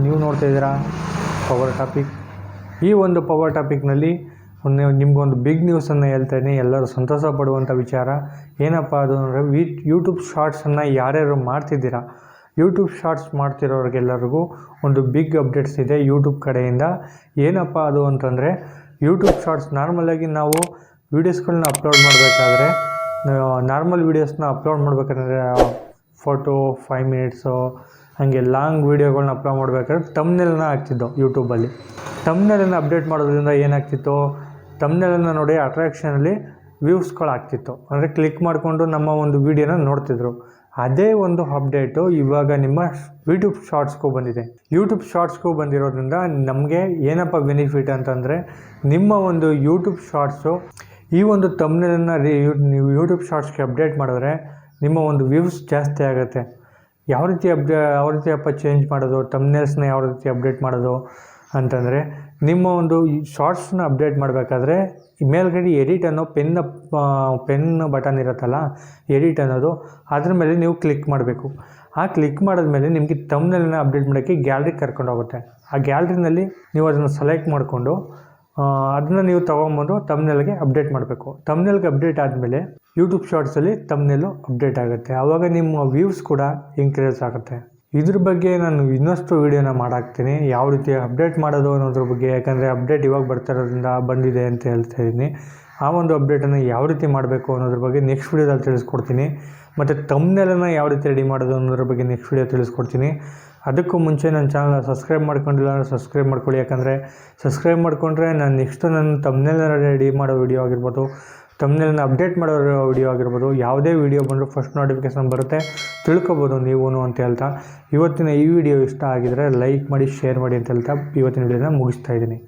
ನೀವು ನೋಡ್ತಾ ಇದ್ದೀರಾ ಪವರ್ ಟಾಪಿಕ್. ಈ ಒಂದು ಪವರ್ ಟಾಪಿಕ್ನಲ್ಲಿ ನಿಮಗೊಂದು ಬಿಗ್ ನ್ಯೂಸನ್ನು ಹೇಳ್ತಾಯಿದ್ದೀನಿ. ಎಲ್ಲರೂ ಸಂತೋಷ ಪಡುವಂಥ ವಿಚಾರ. ಏನಪ್ಪ ಅದು ಅಂದರೆ ಯೂಟ್ಯೂಬ್ ಶಾರ್ಟ್ಸನ್ನು ಯಾರ್ಯಾರು ಮಾಡ್ತಿದ್ದೀರಾ, ಯೂಟ್ಯೂಬ್ ಶಾರ್ಟ್ಸ್ ಮಾಡ್ತಿರೋರಿಗೆಲ್ಲರಿಗೂ ಒಂದು ಬಿಗ್ ಅಪ್ಡೇಟ್ಸ್ ಇದೆ ಯೂಟ್ಯೂಬ್ ಕಡೆಯಿಂದ. ಏನಪ್ಪ ಅದು ಅಂತಂದರೆ, ಯೂಟ್ಯೂಬ್ ಶಾರ್ಟ್ಸ್ ನಾರ್ಮಲಾಗಿ ನಾವು ವೀಡಿಯೋಸ್ಗಳನ್ನ ಅಪ್ಲೋಡ್ ಮಾಡಬೇಕಾದ್ರೆ, ನಾರ್ಮಲ್ ವೀಡಿಯೋಸ್ನ ಅಪ್ಲೋಡ್ ಮಾಡಬೇಕಂದ್ರೆ ಫೋಟೋ 5 ಮಿನಿಟ್ಸು ಹಾಗೆ ಲಾಂಗ್ ವೀಡಿಯೋಗಳನ್ನ ಅಪ್ಲೋಡ್ ಮಾಡಬೇಕಾದ್ರೆ ತಮ್ನೇಲ್ನ ಹಾಕ್ತಿದ್ದೋ ಯೂಟ್ಯೂಬಲ್ಲಿ. ತಮ್ನೇಲನ್ನು ಅಪ್ಡೇಟ್ ಮಾಡೋದ್ರಿಂದ ಏನಾಗ್ತಿತ್ತು, ತಮ್ನೇಲನ್ನು ನೋಡಿ ಅಟ್ರಾಕ್ಷನಲ್ಲಿ ವ್ಯೂಸ್ಗಳು ಆಗ್ತಿತ್ತು. ಅಂದರೆ ಕ್ಲಿಕ್ ಮಾಡಿಕೊಂಡು ನಮ್ಮ ಒಂದು ವೀಡಿಯೋನ ನೋಡ್ತಿದ್ರು. ಅದೇ ಒಂದು ಅಪ್ಡೇಟು ಇವಾಗ ನಿಮ್ಮ ಯೂಟ್ಯೂಬ್ ಶಾರ್ಟ್ಸ್ಗೂ ಬಂದಿದೆ. ಯೂಟ್ಯೂಬ್ ಶಾರ್ಟ್ಸ್ಗೂ ಬಂದಿರೋದ್ರಿಂದ ನಮಗೆ ಏನಪ್ಪ ಬೆನಿಫಿಟ್ ಅಂತಂದರೆ, ನಿಮ್ಮ ಒಂದು ಯೂಟ್ಯೂಬ್ ಶಾರ್ಟ್ಸು ಈ ಒಂದು ತಮ್ನೇಲನ್ನು ನೀವು ಯೂಟ್ಯೂಬ್ ಶಾರ್ಟ್ಸ್ಗೆ ಅಪ್ಡೇಟ್ ಮಾಡಿದ್ರೆ ನಿಮ್ಮ ಒಂದು ವ್ಯೂಸ್ ಜಾಸ್ತಿ ಆಗುತ್ತೆ. ಯಾವ ರೀತಿ ಅಪ್ಪ ಚೇಂಜ್ ಮಾಡೋದು, ತಮ್ನೇಲ್ಸ್ನ ಯಾವ ರೀತಿ ಅಪ್ಡೇಟ್ ಮಾಡೋದು ಅಂತಂದರೆ, ನಿಮ್ಮ ಒಂದು ಶಾರ್ಟ್ಸ್ನ ಅಪ್ಡೇಟ್ ಮಾಡಬೇಕಾದ್ರೆ ಮೇಲ್ಗಡೆ ಎಡಿಟ್ ಅನ್ನೋ ಪೆನ್ ಬಟನ್ ಇರುತ್ತಲ್ಲ, ಎಡಿಟ್ ಅನ್ನೋದು, ಅದ್ರ ಮೇಲೆ ನೀವು ಕ್ಲಿಕ್ ಮಾಡಬೇಕು. ಆ ಕ್ಲಿಕ್ ಮಾಡಿದ್ಮೇಲೆ ನಿಮಗೆ ತಮ್ನೇಲ್ನ ಅಪ್ಡೇಟ್ ಮಾಡೋಕ್ಕೆ ಗ್ಯಾಲ್ರಿಗೆ ಕರ್ಕೊಂಡು ಹೋಗುತ್ತೆ. ಆ ಗ್ಯಾಲ್ರಿನಲ್ಲಿ ನೀವು ಅದನ್ನು ಸೆಲೆಕ್ಟ್ ಮಾಡಿಕೊಂಡು ಅದನ್ನು ನೀವು ತೊಗೊಂಬಂದು ತಮ್ನೇಲ್ಗೆ ಅಪ್ಡೇಟ್ ಮಾಡಬೇಕು. ತಮ್ನೇಲ್ಗೆ ಅಪ್ಡೇಟ್ ಆದಮೇಲೆ ಯೂಟ್ಯೂಬ್ ಶಾರ್ಟ್ಸಲ್ಲಿ ತಮ್ನೇಲು ಅಪ್ಡೇಟ್ ಆಗುತ್ತೆ. ಆವಾಗ ನಿಮ್ಮ ವ್ಯೂಸ್ ಕೂಡ ಇನ್ಕ್ರೀಸ್ ಆಗುತ್ತೆ. ಇದ್ರ ಬಗ್ಗೆ ನಾನು ಇನ್ನಷ್ಟು ವೀಡಿಯೋನ ಮಾಡಾಕ್ತೀನಿ, ಯಾವ ರೀತಿ ಅಪ್ಡೇಟ್ ಮಾಡೋದು ಅನ್ನೋದ್ರ ಬಗ್ಗೆ. ಯಾಕಂದರೆ ಅಪ್ಡೇಟ್ ಇವಾಗ ಬರ್ತಿರೋದ್ರಿಂದ ಬಂದಿದೆ ಅಂತ ಹೇಳ್ತಾ ಇದ್ದೀನಿ. ಆ ಒಂದು ಅಪ್ಡೇಟನ್ನು ಯಾವ ರೀತಿ ಮಾಡಬೇಕು ಅನ್ನೋದ್ರ ಬಗ್ಗೆ ನೆಕ್ಸ್ಟ್ ವೀಡಿಯೋದಲ್ಲಿ ತಿಳಿಸ್ಕೊಡ್ತೀನಿ. ಮತ್ತು ತಮ್ನೇಲನ್ನು ಯಾವ ರೀತಿ ರೆಡಿ ಮಾಡೋದು ಅನ್ನೋದ್ರ ಬಗ್ಗೆ ನೆಕ್ಸ್ಟ್ ವೀಡಿಯೋ ತಿಳಿಸ್ಕೊಡ್ತೀನಿ. ಅದಕ್ಕೂ ಮುಂಚೆ ನನ್ನ ಚಾನಲ್ನ ಸಬ್ಸ್ಕ್ರೈಬ್ ಮಾಡ್ಕೊಂಡಿಲ್ಲ ಅಂದರೆ ಸಬ್ಸ್ಕ್ರೈಬ್ ಮಾಡ್ಕೊಳ್ಳಿ. ಯಾಕಂದರೆ ಸಬ್ಸ್ಕ್ರೈಬ್ ಮಾಡಿಕೊಂಡ್ರೆ ನಾನು ನೆಕ್ಸ್ಟು ನನ್ನ ತಮ್ನೇಲನ್ನು ರೆಡಿ ಮಾಡೋ ವಿಡಿಯೋ ಆಗಿರ್ಬೋದು, ತಮ್ನೇಲನ್ನು ಅಪ್ಡೇಟ್ ಮಾಡೋ ವಿಡಿಯೋ ಆಗಿರ್ಬೋದು, ಯಾವುದೇ ವಿಡಿಯೋ ಬಂದರೂ ಫಸ್ಟ್ ನೋಟಿಫಿಕೇಷನ್ ಬರುತ್ತೆ, ತಿಳ್ಕೊಬೋದು ನೀವು ಅಂತ ಹೇಳ್ತಾ, ಇವತ್ತಿನ ಈ ವಿಡಿಯೋ ಇಷ್ಟ ಆಗಿದರೆ ಲೈಕ್ ಮಾಡಿ, ಶೇರ್ ಮಾಡಿ ಅಂತ ಹೇಳ್ತಾ ಇವತ್ತಿನ ವಿಡಿಯೋನ ಮುಗಿಸ್ತಾ ಇದ್ದೀನಿ.